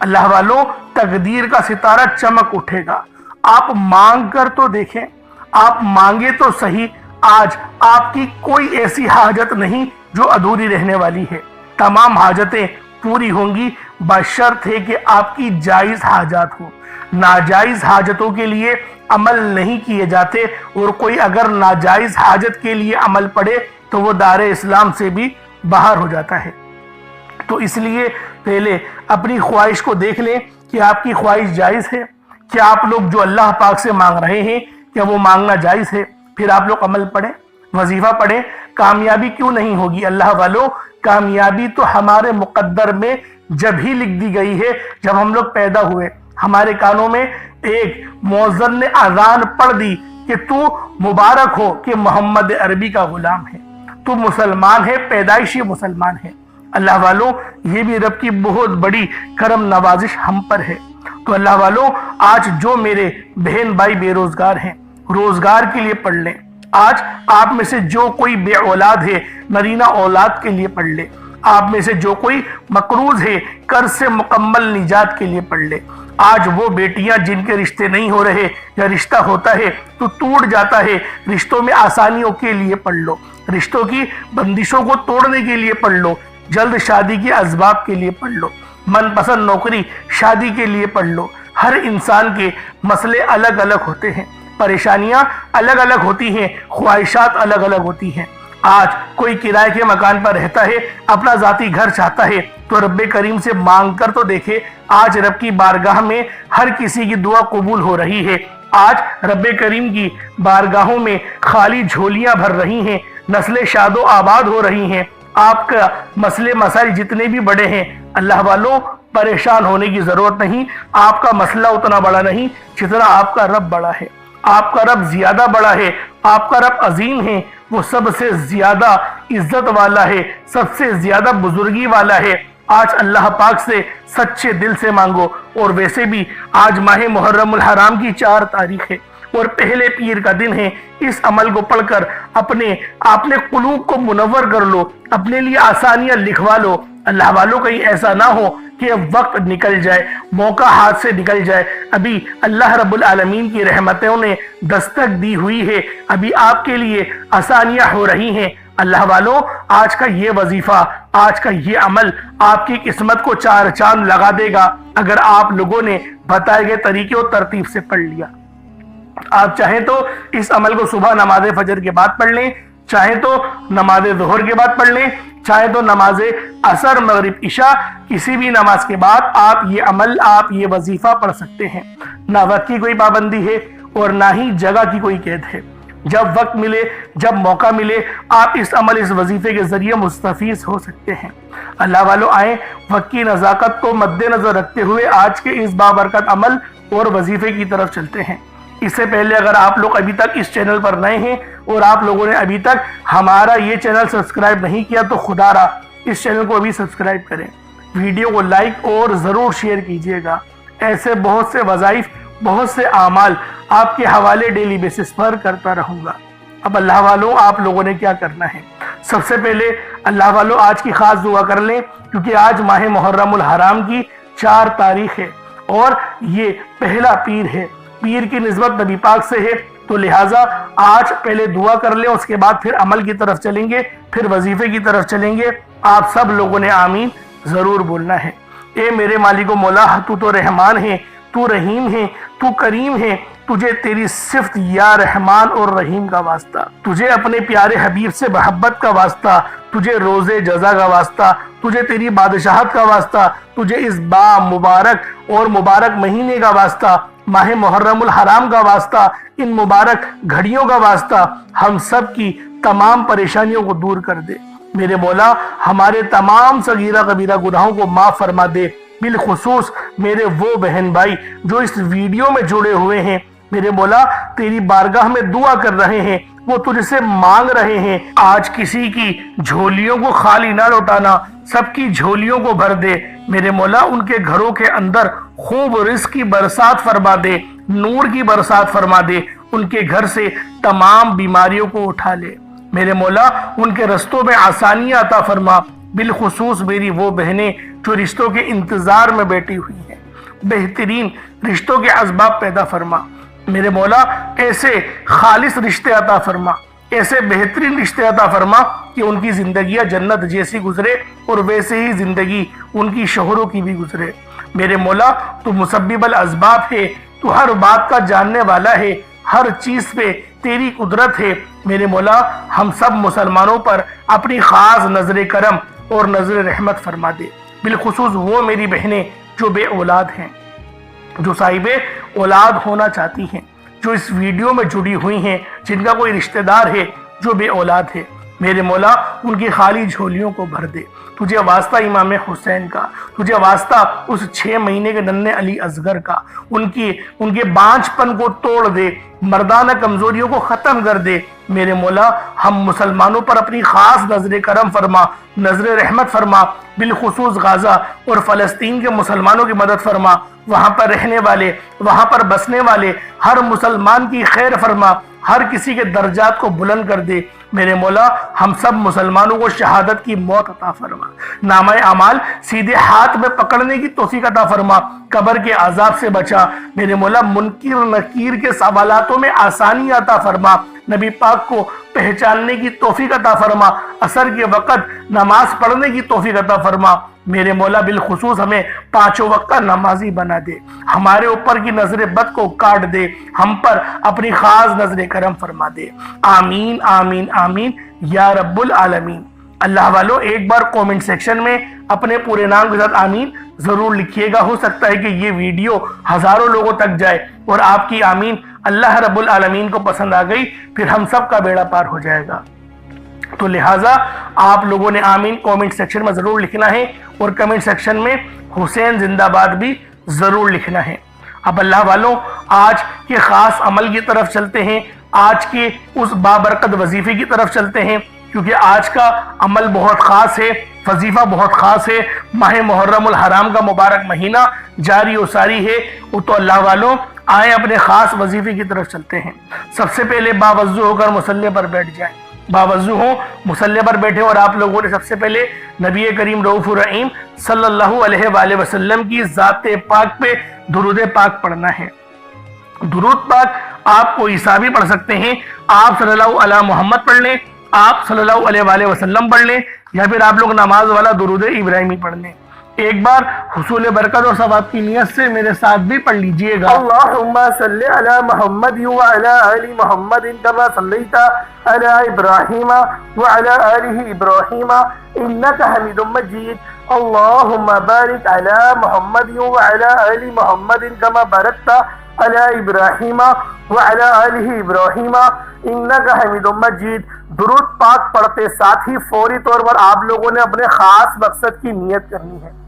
اللہ والوں تقدیر کا ستارہ چمک اٹھے گا۔ آپ مانگ کر تو دیکھیں، آپ مانگے تو صحیح، آج آپ کی کوئی ایسی حاجت نہیں جو ادھوری رہنے والی ہے، تمام حاجتیں پوری ہوں گی، بشرط ہے کہ آپ کی جائز حاجات ہوں۔ ناجائز حاجتوں کے لیے عمل نہیں کیے جاتے، اور کوئی اگر ناجائز حاجت کے لیے عمل پڑے تو وہ دار اسلام سے بھی باہر ہو جاتا ہے۔ تو اس لیے پہلے اپنی خواہش کو دیکھ لیں کہ آپ کی خواہش جائز ہے، کیا آپ لوگ جو اللہ پاک سے مانگ رہے ہیں کیا وہ مانگنا جائز ہے، پھر آپ لوگ عمل پڑھیں، وظیفہ پڑھیں۔ کامیابی کیوں نہیں ہوگی اللہ والوں؟ کامیابی تو ہمارے مقدر میں جب ہی لکھ دی گئی ہے جب ہم لوگ پیدا ہوئے، ہمارے کانوں میں ایک مؤذن نے اذان پڑھ دی کہ تو مبارک ہو کہ محمد عربی کا غلام ہے، تو مسلمان ہے، پیدائشی مسلمان ہے۔ اللہ والوں یہ بھی رب کی بہت بڑی کرم نوازش ہم پر ہے۔ تو اللہ والوں آج جو میرے بہن بھائی بے روزگار ہیں، روزگار کے لیے پڑھ لیں۔ آج آپ میں سے جو کوئی بے اولاد ہے، نرینہ اولاد کے لیے پڑھ لے۔ آپ میں سے جو کوئی مقروض ہے، قرض سے مکمل نجات کے لیے پڑھ لے۔ آج وہ بیٹیاں جن کے رشتے نہیں ہو رہے یا رشتہ ہوتا ہے تو ٹوٹ جاتا ہے، رشتوں میں آسانیوں کے لیے پڑھ لو، رشتوں کی بندشوں کو توڑنے کے لیے پڑھ لو، جلد شادی کے اسباب کے لیے پڑھ لو، من پسند نوکری شادی کے لیے پڑھ لو۔ ہر انسان کے مسئلے الگ الگ ہوتے ہیں، پریشانیاں الگ الگ ہوتی ہیں، خواہشات الگ الگ ہوتی ہیں۔ آج کوئی کرائے کے مکان پر رہتا ہے، اپنا ذاتی گھر چاہتا ہے، تو رب کریم سے مانگ کر تو دیکھے۔ آج رب کی بارگاہ میں ہر کسی کی دعا قبول ہو رہی ہے۔ آج رب کریم کی بارگاہوں میں خالی جھولیاں بھر رہی ہیں، نسلیں شاد و آباد ہو رہی ہیں۔ آپ کا مسئلے مسائل جتنے بھی بڑے ہیں، اللہ والوں پریشان ہونے کی ضرورت نہیں۔ آپ کا مسئلہ اتنا بڑا نہیں جتنا آپ کا رب بڑا ہے۔ آپ کا رب زیادہ بڑا ہے، آپ کا رب عظیم ہے، وہ سب سے زیادہ عزت والا ہے، سب سے زیادہ بزرگی والا ہے۔ آج اللہ پاک سے سچے دل سے مانگو۔ اور ویسے بھی آج ماہ محرم الحرام کی 4 تاریخ ہے اور پہلے پیر کا دن ہے۔ اس عمل کو پڑھ کر اپنے قلوب کو منور کر لو، اپنے لیے آسانیاں لکھوا لو۔ اللہ والوں کہیں ایسا نہ ہو کہ وقت نکل جائے، موقع ہاتھ سے نکل جائے۔ ابھی اللہ رب العالمین کی رحمتوں نے دستک دی ہوئی ہے، ابھی آپ کے لیے آسانیاں ہو رہی ہیں۔ اللہ والوں آج کا یہ وظیفہ، آج کا یہ عمل آپ کی قسمت کو 4 چاند لگا دے گا اگر آپ لوگوں نے بتائے گئے طریقے اور ترتیب سے پڑھ لیا۔ آپ چاہیں تو اس عمل کو صبح نماز فجر کے بعد پڑھ لیں، چاہیں تو نماز ظہر کے بعد پڑھ لیں، چاہے تو نماز عصر مغرب عشاء کسی بھی نماز کے بعد آپ یہ عمل، آپ یہ وظیفہ پڑھ سکتے ہیں۔ نہ وقت کی کوئی پابندی ہے اور نہ ہی جگہ کی کوئی قید ہے۔ جب وقت ملے، جب موقع ملے، آپ اس عمل، اس وظیفے کے ذریعے مستفیض ہو سکتے ہیں۔ اللہ والوں آئیں وقت کی نزاکت کو مد نظر رکھتے ہوئے آج کے اس بابرکت عمل اور وظیفے کی طرف چلتے ہیں۔ اس سے پہلے اگر آپ لوگ ابھی تک اس چینل پر نئے ہیں اور آپ لوگوں نے ابھی تک ہمارا یہ چینل سبسکرائب نہیں کیا تو خدا را اس چینل کو ابھی سبسکرائب کریں، ویڈیو کو لائک اور ضرور شیئر کیجئے گا۔ ایسے بہت سے وظائف، بہت سے اعمال آپ کے حوالے ڈیلی بیسس پر کرتا رہوں گا۔ اب اللہ والوں آپ لوگوں نے کیا کرنا ہے؟ سب سے پہلے اللہ والوں آج کی خاص دعا کر لیں، کیونکہ آج ماہ محرم الحرام کی 4 تاریخ ہے اور یہ پہلا پیر ہے، پیر کی نسبت نبی پاک سے ہے، تو لہٰذا آج پہلے دعا کر لیں، اس کے بعد پھر عمل کی طرف چلیں گے، پھر وظیفے کی طرف چلیں گے۔ آپ سب لوگوں نے آمین ضرور بولنا ہے۔ اے میرے مالک و مولا، تو تو رحمان ہے، تو رحیم ہے، تو کریم ہے، تجھے تیری صفت یا رحمان اور رحیم کا واسطہ، تجھے اپنے پیارے حبیب سے محبت کا واسطہ، تجھے روز جزا کا واسطہ، تجھے تیری بادشاہت کا واسطہ، تجھے اس با مبارک اور مبارک مہینے کا واسطہ، ماہ محرم الحرام کا واسطہ، ان مبارک گھڑیوں کا واسطہ، ہم سب کی تمام پریشانیوں کو دور کر دے۔ میرے مولا ہمارے تمام صغیرہ کبیرہ گناہوں کو معاف فرما دے، بالخصوص میرے وہ بہن بھائی جو اس ویڈیو میں جڑے ہوئے ہیں۔ میرے مولا تیری بارگاہ میں دعا کر رہے ہیں، وہ تجھ سے مانگ رہے ہیں۔ آج کسی کی جھولیوں کو خالی نہ لوٹانا، سب کی جھولیوں کو بھر دے۔ میرے مولا ان کے گھروں کے اندر خوب رزق کی برسات فرما دے، نور کی برسات فرما دے، ان کے گھر سے تمام بیماریوں کو اٹھا لے۔ میرے مولا ان کے رستوں میں آسانیاں عطا فرما، بالخصوص میری وہ بہنیں جو رشتوں کے انتظار میں بیٹھی ہوئی ہیں۔ بہترین رشتوں کے اسباب پیدا فرما میرے مولا، ایسے خالص رشتے عطا فرما، ایسے بہترین رشتے عطا فرما کہ ان کی زندگیاں جنت جیسی گزرے اور ویسے ہی زندگی ان کی شوہروں کی بھی گزرے۔ میرے مولا تو مسبب الاسباب ہے، تو ہر بات کا جاننے والا ہے، ہر چیز پہ تیری قدرت ہے۔ میرے مولا ہم سب مسلمانوں پر اپنی خاص نظر کرم اور نظر رحمت فرما دے، بالخصوص وہ میری بہنیں جو بے اولاد ہیں، جو صاحب اولاد ہونا چاہتی ہیں، جو اس ویڈیو میں جڑی ہوئی ہیں، جن کا کوئی رشتہ دار ہے جو بے اولاد ہے۔ میرے مولا ان کی خالی جھولیوں کو بھر دے۔ تجھے واسطہ امام حسین کا، تجھے واسطہ اس 6 مہینے کے ننھے علی اصغر کا، ان کے بانجھ پن کو توڑ دے، مردانہ کمزوریوں کو ختم کر دے۔ میرے مولا ہم مسلمانوں پر اپنی خاص نظر کرم فرما، نظر رحمت فرما، بالخصوص غزہ اور فلسطین کے مسلمانوں کی مدد فرما، وہاں پر رہنے والے، وہاں پر بسنے والے ہر مسلمان کی خیر فرما، ہر کسی کے درجات کو بلند کر دے۔ میرے مولا ہم سب مسلمانوں کو شہادت کی موت عطا فرما، نامہ اعمال سیدھے ہاتھ میں پکڑنے کی توفیق عطا فرما، قبر کے عذاب سے بچا۔ میرے مولا منکر نکیر کے سوالاتوں میں آسانی عطا فرما، نبی پاک کو پہچاننے کی توفیق عطا فرما، عصر کے وقت نماز پڑھنے کی توفیق عطا فرما۔ میرے مولا بالخصوص ہمیں 5 وقت کا نمازی بنا دے، ہمارے اوپر کی نظر بد کو کاٹ دے، ہم پر اپنی خاص نظر کرم فرما دے۔ آمین آمین آمین یا رب العالمین۔ اللہ والو ایک بار کومنٹ سیکشن میں اپنے پورے نام کے ساتھ آمین ضرور لکھیے گا۔ ہو سکتا ہے کہ یہ ویڈیو ہزاروں لوگوں تک جائے اور آپ کی آمین اللہ رب العالمین کو پسند آ گئی، پھر ہم سب کا بیڑا پار ہو جائے گا۔ تو لہٰذا آپ لوگوں نے آمین کومنٹ سیکشن میں ضرور لکھنا ہے، اور کمنٹ سیکشن میں حسین زندہ باد بھی ضرور لکھنا ہے۔ اب اللہ والوں آج کے خاص عمل کی طرف چلتے ہیں، آج کے اس بابرکت وظیفے کی طرف چلتے ہیں، کیونکہ آج کا عمل بہت خاص ہے، وظیفہ بہت خاص ہے۔ ماہ محرم الحرام کا مبارک مہینہ جاری و ساری ہے، تو اللہ والوں آئیں اپنے خاص وظیفے کی طرف چلتے ہیں۔ سب سے پہلے باوضو ہو کر مصلی پر بیٹھ جائیں، باوضو ہو مصلی پر بیٹھے، اور آپ لوگوں نے سب سے پہلے نبی کریم رؤوف الرحیم صلی اللہ علیہ وآلہ وسلم کی ذات پاک پہ درود پاک پڑھنا ہے۔ درود پاک آپ کو عیسیٰ بھی پڑھ سکتے ہیں، آپ صلی اللہ علیہ محمد پڑھ لیں، آپ صلی اللہ علیہ وآلہ وسلم پڑھ لیں، یا پھر آپ لوگ نماز والا درود ابراہیمی پڑھ لیں۔ ایک بار حصول برکت اور ثواب کی نیت سے میرے ساتھ بھی پڑھ لیجئے گا۔ اللہم صلی علی محمد وعلی آل محمد کما صلیت علی ابراہیم وعلی آل ابراہیم انک حمید مجید۔ اللہم بارک علی محمد وعلی آل محمد کما بارکت علی ابراہیم وعلی آل ابراہیم انک حمید مجید۔ درود پاک پڑھتے ساتھ ہی فوری طور پر آپ لوگوں نے اپنے خاص مقصد کی نیت کرنی ہے۔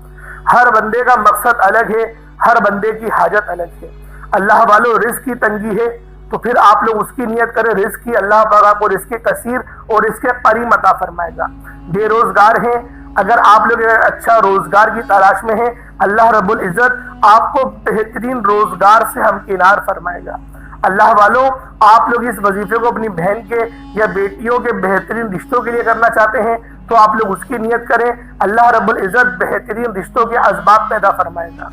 ہر بندے کا مقصد الگ ہے، ہر بندے کی حاجت الگ ہے۔ اللہ والو رزق کی تنگی ہے تو پھر آپ لوگ اس کی نیت کریں، رزق کی اللہ پاک آپ کو رزق کثیر اور رزق قریب عطا فرمائے گا۔ بے روزگار ہیں، اگر آپ لوگ اچھا روزگار کی تلاش میں ہیں، اللہ رب العزت آپ کو بہترین روزگار سے ہمکنار فرمائے گا۔ اللہ والوں آپ لوگ اس وظیفے کو اپنی بہن کے یا بیٹیوں کے بہترین رشتوں کے لیے کرنا چاہتے ہیں تو آپ لوگ اس کی نیت کریں، اللہ رب العزت بہترین رشتوں کے اسباب پیدا فرمائے گا۔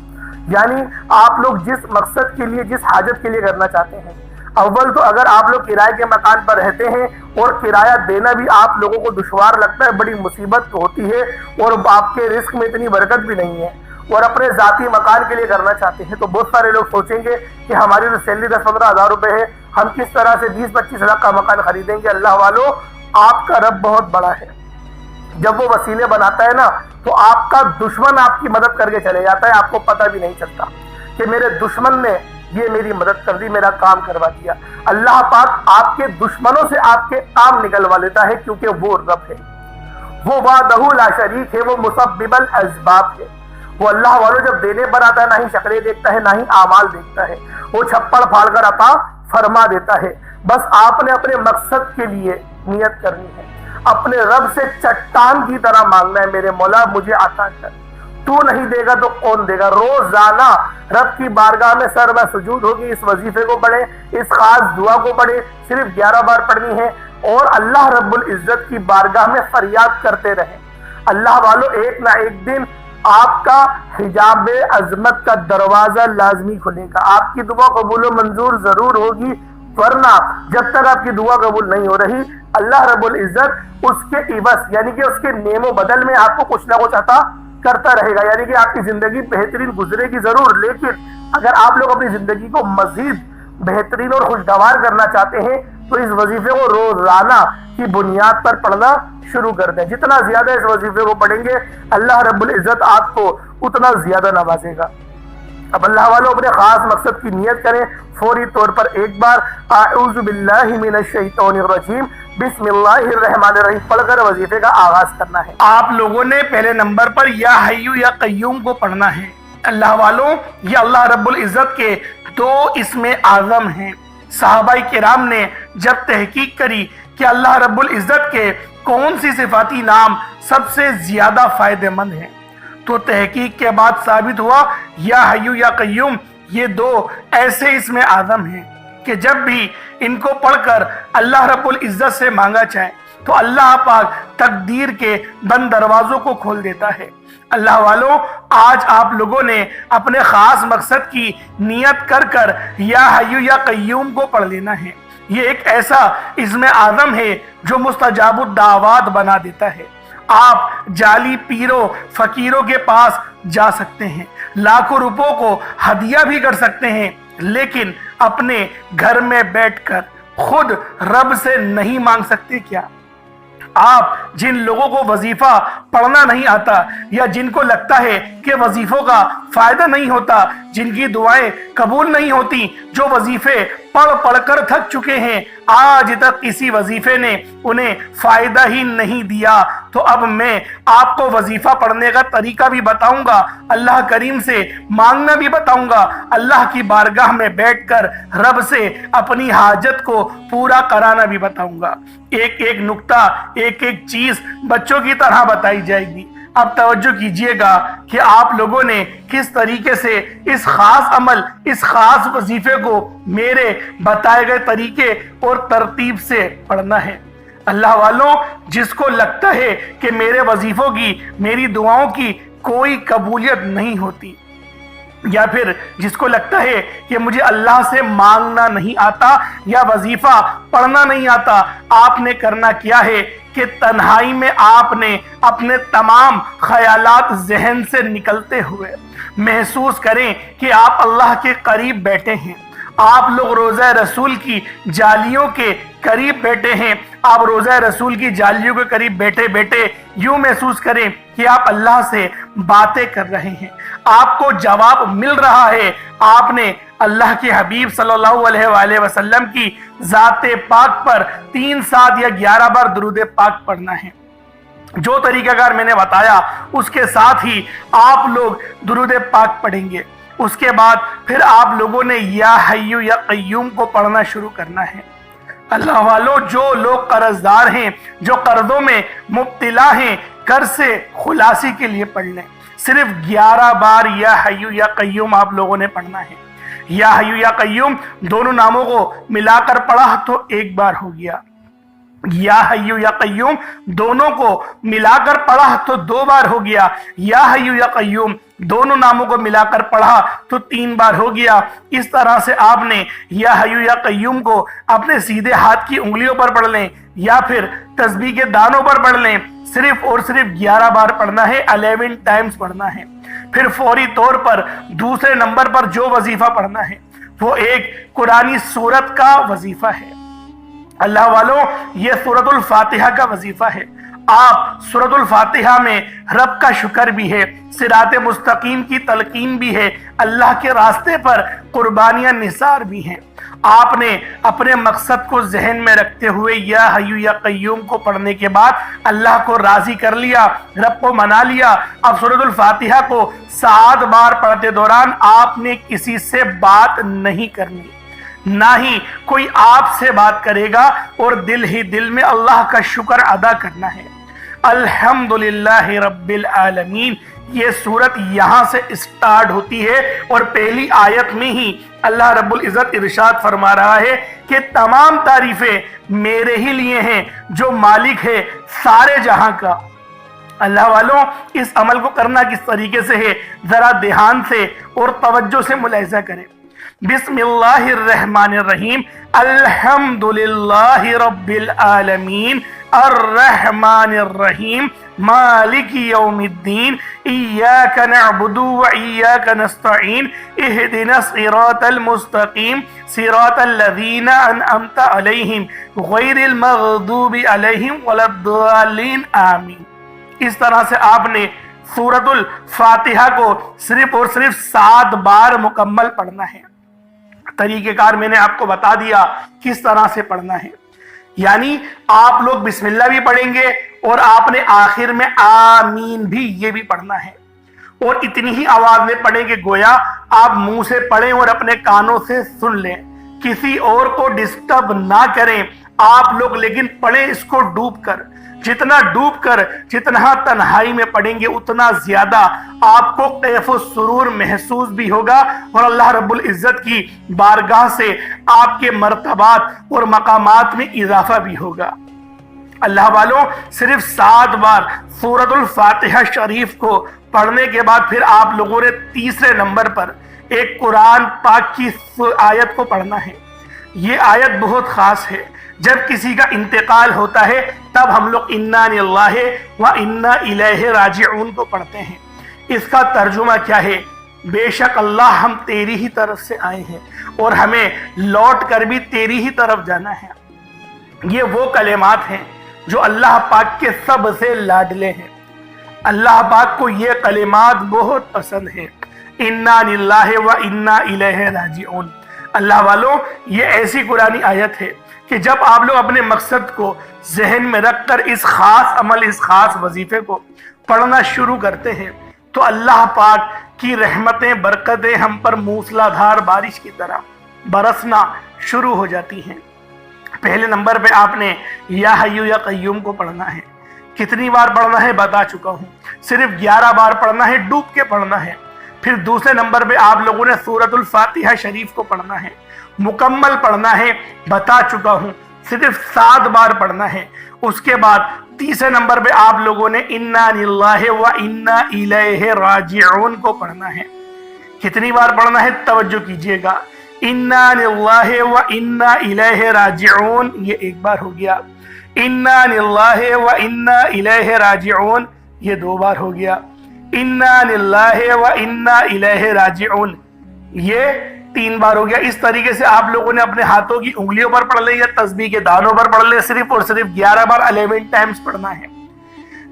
یعنی آپ لوگ جس مقصد کے لیے، جس حاجت کے لیے کرنا چاہتے ہیں، اول تو اگر آپ لوگ کرائے کے مکان پر رہتے ہیں اور کرایہ دینا بھی آپ لوگوں کو دشوار لگتا ہے، بڑی مصیبت ہوتی ہے اور آپ کے رزق میں اتنی برکت بھی نہیں ہے، اور اپنے ذاتی مکان کے لیے کرنا چاہتے ہیں، تو بہت سارے لوگ سوچیں گے کہ ہماری تو سیلری 10-15 ہزار روپے ہے، ہم کس طرح سے 20-25 لاکھ کا مکان خریدیں گے۔ اللہ والو آپ کا رب بہت بڑا ہے، جب وہ وسیلے بناتا ہے نا تو آپ کا دشمن آپ کی مدد کر کے چلے جاتا ہے، آپ کو پتہ بھی نہیں چلتا کہ میرے دشمن نے یہ میری مدد کر دی، میرا کام کروا دیا۔ اللہ پاک آپ کے دشمنوں سے آپ کے کام نکلوا لیتا ہے، کیونکہ وہ رب ہے، وہ وحدہ لا شریک ہے، وہ مسبب الاسباب ہے۔ وہ اللہ والوں جب دینے پر آتا ہے نہ ہی شکلیں دیکھتا ہے نہ ہی اعمال دیکھتا ہے، وہ چھپڑ پھاڑ کر عطا فرما دیتا ہے۔ بس آپ نے اپنے مقصد کے لیے نیت کرنی ہے، اپنے رب سے چٹان کی طرح مانگنا ہے، میرے مولا مجھے عطا کر، تو نہیں دے گا تو کون دے گا۔ روزانہ رب کی بارگاہ میں سر میں سجود ہوگی، اس وظیفے کو پڑھیں، اس خاص دعا کو پڑھیں، صرف 11 بار پڑھنی ہے، اور اللہ رب العزت کی بارگاہ میں فریاد کرتے رہیں۔ اللہ والو ایک نہ ایک دن آپ کا حجاب عظمت کا دروازہ لازمی کھلے گا، آپ کی دعا قبول و منظور ضرور ہوگی، ورنہ جب تک آپ کی دعا قبول نہیں ہو رہی اللہ رب العزت اس کے عوض یعنی کہ اس کے نعم و بدل میں آپ کو کچھ نہ کچھ عطا کرتا رہے گا، یعنی کہ آپ کی زندگی بہترین گزرے گی ضرور، لیکن اگر آپ لوگ اپنی زندگی کو مزید بہترین اور خوشگوار کرنا چاہتے ہیں تو اس وظیفے کو روزانہ کی بنیاد پر پڑھنا شروع کر دیں۔ جتنا زیادہ اس وظیفے کو پڑھیں گے اللہ رب العزت آپ کو اتنا زیادہ نوازے گا۔ اب اللہ والوں اپنے خاص مقصد کی نیت کریں، فوری طور پر ایک بار اعوذ باللہ من الشیطان الرجیم بسم اللہ الرحمن الرحیم پڑھ کر وظیفے کا آغاز کرنا ہے۔ آپ لوگوں نے پہلے نمبر پر یا حی یا قیوم کو پڑھنا ہے۔ اللہ والوں یہ اللہ رب العزت کے دو اسم اعظم ہیں۔ صحابہ کرام نے جب تحقیق کری کہ اللہ رب العزت کے کون سی صفاتی نام سب سے زیادہ فائدہ مند ہیں تو تحقیق کے بعد ثابت ہوا یا حی یا قیوم یہ دو ایسے اسم اعظم ہیں کہ جب بھی ان کو پڑھ کر اللہ رب العزت سے مانگا جائے تو اللہ پاک تقدیر کے بند دروازوں کو کھول دیتا ہے۔ اللہ والوں آج آپ لوگوں نے اپنے خاص مقصد کی نیت کر کر یا حی یا قیوم کو پڑھ لینا ہے۔ یہ ایک ایسا اسم اعظم ہے جو مستجاب الدعوات بنا دیتا ہے۔ آپ جعلی پیروں فقیروں کے پاس جا سکتے ہیں، لاکھوں روپوں کو ہدیہ بھی کر سکتے ہیں، لیکن اپنے گھر میں بیٹھ کر خود رب سے نہیں مانگ سکتے کیا؟ آپ جن لوگوں کو وظیفہ پڑھنا نہیں آتا یا جن کو لگتا ہے کہ وظیفوں کا فائدہ نہیں ہوتا، جن کی دعائیں قبول نہیں ہوتی، جو وظیفے پڑھ کر تھک چکے ہیں، آج تک کسی وظیفے نے انہیں فائدہ ہی نہیں دیا، تو اب میں آپ کو وظیفہ پڑھنے کا طریقہ بھی بتاؤں گا، اللہ کریم سے مانگنا بھی بتاؤں گا، اللہ کی بارگاہ میں بیٹھ کر رب سے اپنی حاجت کو پورا کرانا بھی بتاؤں گا۔ ایک ایک نقطہ ایک ایک چیز بچوں کی طرح بتائی جائے گی۔ اب توجہ کیجئے گا کہ آپ لوگوں نے کس طریقے سے اس خاص عمل اس خاص وظیفے کو میرے بتائے گئے طریقے اور ترتیب سے پڑھنا ہے۔ اللہ والوں جس کو لگتا ہے کہ میرے وظیفوں کی میری دعاؤں کی کوئی قبولیت نہیں ہوتی، یا پھر جس کو لگتا ہے کہ مجھے اللہ سے مانگنا نہیں آتا یا وظیفہ پڑھنا نہیں آتا، آپ نے کرنا کیا ہے کہ تنہائی میں آپ نے اپنے تمام خیالات ذہن سے نکلتے ہوئے محسوس کریں کہ آپ اللہ کے قریب بیٹھے ہیں، آپ لوگ روضہ رسول کی جالیوں کے قریب بیٹھے ہیں، آپ روضہ رسول کی جالیوں کے قریب بیٹھے بیٹھے یوں محسوس کریں کہ آپ اللہ سے باتیں کر رہے ہیں، آپ کو جواب مل رہا ہے، آپ نے اللہ کے حبیب صلی اللہ علیہ وآلہ وسلم کی ذات پاک پر 3 7 یا 11 بار درود پاک پڑھنا ہے۔ جو طریقہ کار میں نے بتایا اس کے ساتھ ہی آپ لوگ درود پاک پڑھیں گے، اس کے بعد پھر آپ لوگوں نے یا حی یا قیوم کو پڑھنا شروع کرنا ہے۔ اللہ والوں جو لوگ قرض دار ہیں، جو قرضوں میں مبتلا ہیں، قرض سے خلاصی کے لیے پڑھ لیں، صرف 11 بار یا حی یا قیوم آپ لوگوں نے پڑھنا ہے۔ یا حی یا قیوم دونوں ناموں کو ملا کر پڑھا تو 1 بار ہو گیا، یا حی یا قیوم دونوں کو ملا کر پڑھا تو 2 بار ہو گیا، یا حی یا قیوم دونوں ناموں کو ملا کر پڑھا تو 3 بار ہو گیا۔ اس طرح سے آپ نے یا حی یا قیوم کو اپنے سیدھے ہاتھ کی انگلیوں پر پڑھ لیں یا پھر تسبیح کے دانوں پر پڑھ لیں، صرف اور صرف 11 بار پڑھنا ہے، 11 ٹائمز پڑھنا ہے۔ پھر فوری طور پر دوسرے نمبر پر جو وظیفہ پڑھنا ہے وہ ایک قرآنی سورت کا وظیفہ ہے۔ اللہ والوں یہ سورۃ الفاتحہ کا وظیفہ ہے۔ آپ سورۃ الفاتحہ میں رب کا شکر بھی ہے، صراط مستقیم کی تلقین بھی ہے، اللہ کے راستے پر قربانیاں نثار بھی ہیں۔ آپ نے اپنے مقصد کو ذہن میں رکھتے ہوئے یا حی یا قیوم کو پڑھنے کے بعد اللہ کو راضی کر لیا، رب کو منا لیا۔ اب سورۃ الفاتحہ کو 7 بار پڑھتے دوران آپ نے کسی سے بات نہیں کرنی، نہ ہی کوئی آپ سے بات کرے گا، اور دل ہی دل میں اللہ کا شکر ادا کرنا ہے۔ الحمدللہ رب العالمین یہ سورت یہاں سے اسٹارٹ ہوتی ہے، اور پہلی آیت میں ہی اللہ رب العزت ارشاد فرما رہا ہے کہ تمام تعریفیں میرے ہی لیے ہیں جو مالک ہے سارے جہاں کا، اللہ والوں اس عمل کو کرنا کس طریقے سے ہے ذرا دھیان سے اور توجہ سے ملاحظہ کریں۔ بسم اللہ الرحمن الرحیم، الحمدللہ رب العالمین، الرحمن الرحیم، مالک یوم الدین، ایاک نعبد و ایاک نستعین، اہدنا الصراط المستقیم، صراط الذین انعمت علیہم غیر المغضوب علیہم ولا الضالین، آمین۔ اس طرح سے آپ نے سورۃ الفاتحہ کو صرف اور صرف 7 بار مکمل پڑھنا ہے۔ طریقہ کار میں نے آپ کو بتا دیا کس طرح سے پڑھنا ہے، یعنی آپ لوگ بسم اللہ بھی پڑھیں گے اور آپ نے آخر میں آمین بھی یہ بھی پڑھنا ہے، اور اتنی ہی آواز میں پڑھیں کہ گویا آپ منہ سے پڑھیں اور اپنے کانوں سے سن لیں، کسی اور کو ڈسٹرب نہ کریں آپ لوگ، لیکن پڑھیں اس کو ڈوب کر، جتنا ڈوب کر جتنا تنہائی میں پڑھیں گے اتنا زیادہ آپ کو کیف و سرور محسوس بھی ہوگا، اور اللہ رب العزت کی بارگاہ سے آپ کے مرتبات اور مقامات میں اضافہ بھی ہوگا۔ اللہ والوں صرف 7 بار سورۃ الفاتحہ شریف کو پڑھنے کے بعد پھر آپ لوگوں نے تیسرے نمبر پر ایک قرآن پاک کی آیت کو پڑھنا ہے۔ یہ آیت بہت خاص ہے، جب کسی کا انتقال ہوتا ہے تب ہم لوگ انا للہ و انا الیہ راجعون کو پڑھتے ہیں۔ اس کا ترجمہ کیا ہے؟ بے شک اللہ ہم تیری ہی طرف سے آئے ہیں اور ہمیں لوٹ کر بھی تیری ہی طرف جانا ہے۔ یہ وہ کلمات ہیں جو اللہ پاک کے سب سے لاڈلے ہیں، اللہ پاک کو یہ کلمات بہت پسند ہیں، انا للہ و انا الیہ راجعون۔ اللہ والوں یہ ایسی قرآنی آیت ہے کہ جب آپ لوگ اپنے مقصد کو ذہن میں رکھ کر اس خاص عمل، اس خاص وظیفے کو پڑھنا شروع کرتے ہیں تو اللہ پاک کی رحمتیں، برکتیں ہم پر موسلا دھار بارش کی طرح برسنا شروع ہو جاتی ہیں۔ پہلے نمبر پہ آپ نے یا حی یا قیوم کو پڑھنا ہے۔ کتنی بار پڑھنا ہے بتا چکا ہوں، صرف 11 بار پڑھنا ہے، ڈوب کے پڑھنا ہے۔ پھر دوسرے نمبر پہ آپ لوگوں نے سورۃ الفاتحہ شریف کو پڑھنا ہے، مکمل پڑھنا ہے، بتا چکا ہوں صرف 7 بار پڑھنا ہے۔ اس کے بعد تیسرے نمبر پہ آپ لوگوں نے انا للہ و انا الیہ راجعون کو پڑھنا ہے۔ کتنی بار پڑھنا ہے توجہ کیجئے گا، انا للہ و انا الیہ راجعون یہ 1 بار ہو گیا، انا للہ و انا الیہ راجعون یہ 2 بار ہو گیا، انا للہ و انا الیہ راجعون یہ 3 بار ہو گیا۔ اس طریقے سے آپ لوگوں نے اپنے ہاتھوں کی انگلیوں پر پڑھ لے یا تسبیح کے دانوں پر پڑھ لے، صرف اور صرف 11 بار 11 ٹائمز پڑھنا ہے۔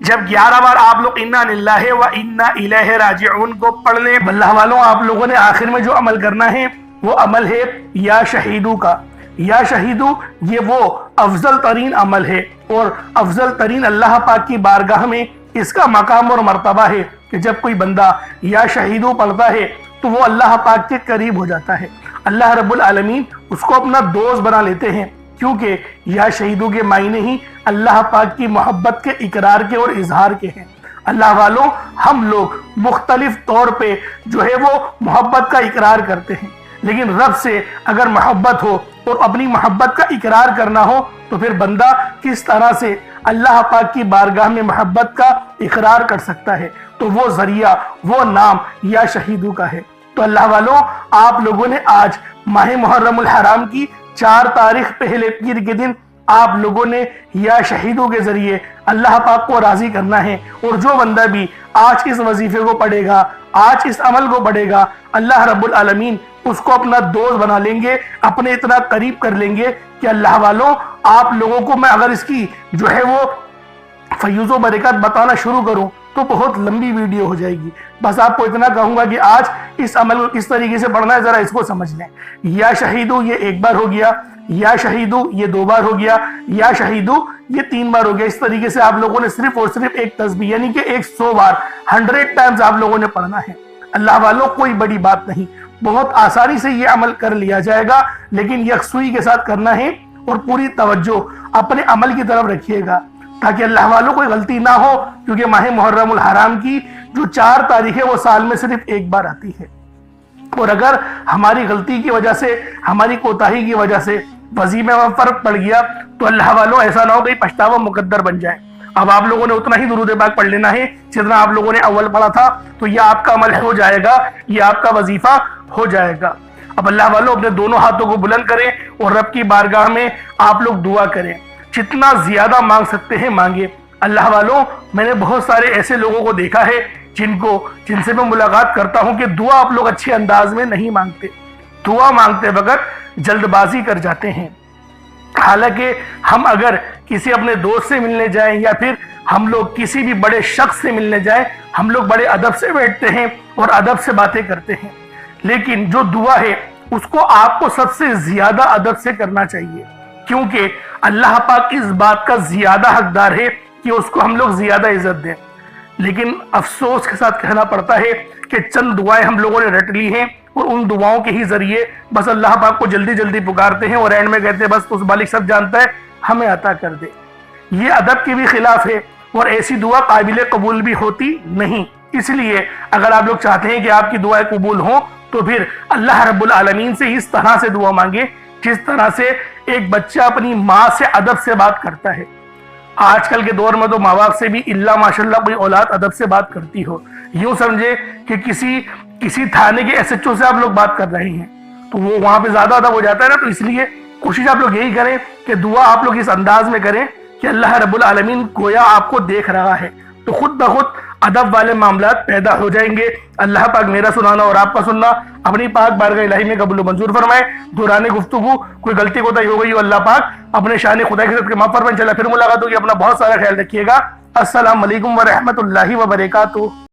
جب 11 بار آپ لوگ انا للہ و انا الیہ راجعون کو پڑھ لیں، اللہ والوں آپ لوگوں نے آخر میں جو عمل کرنا ہے وہ عمل ہے یا شہیدو کا۔ یا شہیدو یہ وہ افضل ترین عمل ہے، اور افضل ترین اللہ پاک کی بارگاہ میں اس کا مقام اور مرتبہ ہے کہ جب کوئی بندہ یا شہیدو پڑھتا ہے تو وہ اللہ پاک کے قریب ہو جاتا ہے، اللہ رب العالمین اس کو اپنا دوست بنا لیتے ہیں، کیونکہ یا شہیدو کے معنی ہی اللہ پاک کی محبت کے اقرار کے اور اظہار کے ہیں۔ اللہ والوں ہم لوگ مختلف طور پہ جو ہے وہ محبت کا اقرار کرتے ہیں، لیکن رب سے اگر محبت ہو اور اپنی محبت کا اقرار کرنا ہو تو پھر بندہ کس طرح سے اللہ پاک کی بارگاہ میں محبت کا اقرار کر سکتا ہے؟ تو وہ ذریعہ، وہ نام یا شہیدو کا ہے۔ تو اللہ والوں آپ لوگوں نے آج ماہ محرم الحرام کی 4 تاریخ پہلے پیر کے دن آپ لوگوں نے یا شہیدوں کے ذریعے اللہ پاک کو راضی کرنا ہے، اور جو بندہ بھی آج اس وظیفے کو پڑھے گا، آج اس عمل کو پڑھے گا، اللہ رب العالمین اس کو اپنا دوست بنا لیں گے، اپنے اتنا قریب کر لیں گے کہ اللہ والوں آپ لوگوں کو میں اگر اس کی جو ہے وہ فیوز و برکات بتانا شروع کروں تو بہت لمبی ویڈیو ہو جائے گی۔ بس آپ کو اتنا کہوں گا کہ آج اس عمل کو کس طریقے سے پڑھنا ہے ذرا اس کو سمجھ لیں۔ یا شہیدو یہ 1 بار ہو گیا، یا شہیدو یہ 2 بار ہو گیا، یا شہیدو یہ 3 بار ہو گیا۔ اس طریقے سے آپ لوگوں نے صرف اور صرف ایک تسبیح یعنی کہ 100 بار 100 ٹائمز آپ لوگوں نے پڑھنا ہے۔ اللہ والوں کوئی بڑی بات نہیں، بہت آسانی سے یہ عمل کر لیا جائے گا، لیکن یکسوئی کے ساتھ کرنا ہے اور پوری توجہ اپنے عمل کی طرف رکھیے گا تاکہ اللہ والوں کوئی غلطی نہ ہو، کیونکہ ماہ محرم الحرام کی جو 4 تاریخ ہے وہ سال میں صرف 1 بار آتی ہے، اور اگر ہماری غلطی کی وجہ سے، ہماری کوتاہی کی وجہ سے وظیفے میں فرق پڑ گیا تو اللہ والوں ایسا نہ ہو کہ پچھتاوا مقدر بن جائے۔ اب آپ لوگوں نے اتنا ہی درود پاک پڑھ لینا ہے جتنا آپ لوگوں نے اول پڑھا تھا، تو یہ آپ کا عمل ہو جائے گا، یہ آپ کا وظیفہ ہو جائے گا۔ اب اللہ والوں اپنے دونوں ہاتھوں کو بلند کریں اور رب کی بارگاہ میں آپ لوگ دعا کریں، جتنا زیادہ مانگ سکتے ہیں مانگے۔ اللہ والوں، میں نے بہت سارے ایسے لوگوں کو دیکھا ہے جن سے میں ملاقات کرتا ہوں کہ دعا آپ لوگ اچھے انداز میں نہیں مانگتے، دعا مانگتے وقت جلد بازی کر جاتے ہیں۔ حالانکہ ہم اگر کسی اپنے دوست سے ملنے جائیں یا پھر ہم لوگ کسی بھی بڑے شخص سے ملنے جائیں، ہم لوگ بڑے ادب سے بیٹھتے ہیں اور ادب سے باتیں کرتے ہیں، لیکن جو دعا ہے اس کو آپ کو سب سے زیادہ ادب سے کرنا چاہیے، کیونکہ اللہ پاک اس بات کا زیادہ حقدار ہے کہ اس کو ہم لوگ زیادہ عزت دیں۔ لیکن افسوس کے ساتھ کہنا پڑتا ہے کہ چند دعائیں ہم لوگوں نے رٹ لی ہیں اور ان دعاؤں کے ہی ذریعے بس اللہ پاک کو جلدی جلدی پکارتے ہیں اور اینڈ میں کہتے ہیں بس اس مالک سب جانتا ہے، ہمیں عطا کر دے۔ یہ ادب کے بھی خلاف ہے اور ایسی دعا قابل قبول بھی ہوتی نہیں۔ اس لیے اگر آپ لوگ چاہتے ہیں کہ آپ کی دعائیں قبول ہوں تو پھر اللہ رب العالمین سے اس طرح سے دعا مانگے جس طرح سے ایک بچہ اپنی ماں سے ادب سے بات کرتا ہے۔ آج کل کے دور میں تو ماں باپ سے بھی اللہ ماشاءاللہ کوئی اولاد ادب سے بات کرتی ہو، یوں سمجھے کہ کسی تھانے کے ایس ایچ او سے آپ لوگ بات کر رہے ہیں تو وہ وہاں پہ زیادہ ادب ہو جاتا ہے نا۔ تو اس لیے کوشش آپ لوگ یہی کریں کہ دعا آپ لوگ اس انداز میں کریں کہ اللہ رب العالمین گویا آپ کو دیکھ رہا ہے، تو خود بخود ادب والے معاملات پیدا ہو جائیں گے۔ اللہ پاک میرا سنانا اور آپ کا سننا اپنی پاک بارگاہ الہی میں قبول و منظور فرمائے۔ دوران گفتگو کوئی غلطی کوتاہی ہو گئی ہو، اللہ پاک اپنے شان خدا کی عزت کے معاف فرمائے۔ انشاءاللہ پھر ملاقات ہوگی، اپنا بہت سارا خیال رکھیے گا۔ السلام علیکم ورحمۃ اللہ وبرکاتہ۔